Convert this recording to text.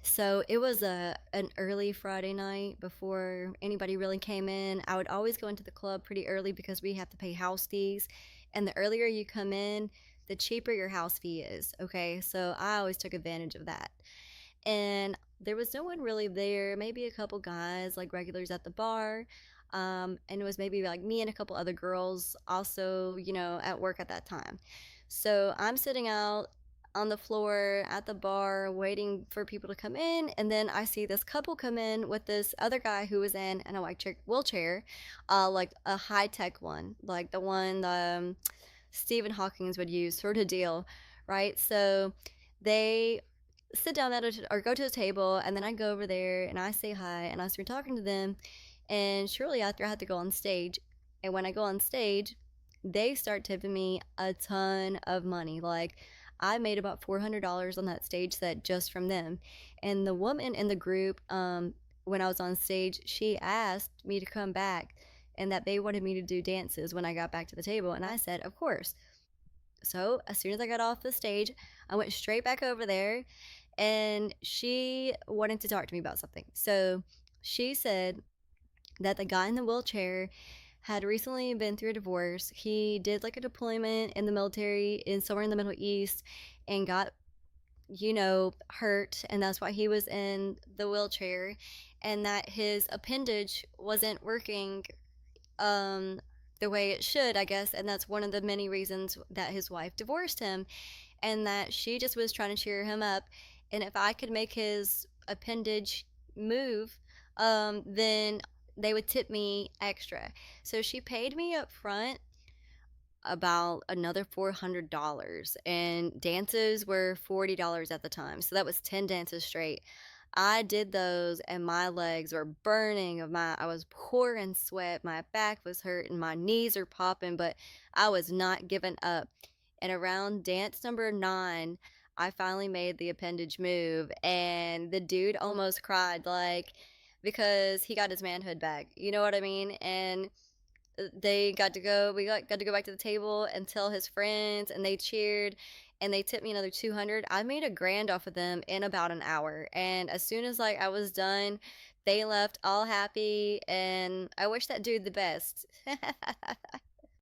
So it was an early Friday night before anybody really came in. I would always go into the club pretty early because we have to pay house fees, and the earlier you come in, the cheaper your house fee is. Okay, so I always took advantage of that. And there was no one really there, maybe a couple guys like regulars at the bar. And it was maybe like me and a couple other girls also, at work at that time. So I'm sitting out on the floor at the bar waiting for people to come in, and then I see this couple come in with this other guy who was in an electric wheelchair, like a high-tech one, like the one Stephen Hawking's would use, sort of deal, right? So they sit down at or go to the table, and then I go over there and I say hi and I start talking to them. And shortly after, I had to go on stage. And when I go on stage, they start tipping me a ton of money. Like, I made about $400 on that stage set just from them. And the woman in the group, when I was on stage, she asked me to come back and that they wanted me to do dances when I got back to the table. And I said, of course. So as soon as I got off the stage, I went straight back over there, and she wanted to talk to me about something. So she said that the guy in the wheelchair had recently been through a divorce. He did like a deployment in the military in somewhere in the Middle East and got, hurt, and that's why he was in the wheelchair, and that his appendage wasn't working um the way it should, I guess, and that's one of the many reasons that his wife divorced him, and that she just was trying to cheer him up, and if I could make his appendage move, then they would tip me extra. So she paid me up front about another $400, and dances were $40 at the time, so that was 10 dances straight. I did those and my legs were burning. I was pouring sweat, my back was hurting, my knees are popping, but I was not giving up. And around dance number 9, I finally made the appendage move, and the dude almost cried, like, because he got his manhood back, you know what I mean? And they got to go we got to go back to the table and tell his friends, and they cheered, and they tipped me another 200. I made a grand off of them in about an hour, and as soon as like I was done, they left all happy, and I wish that dude the best.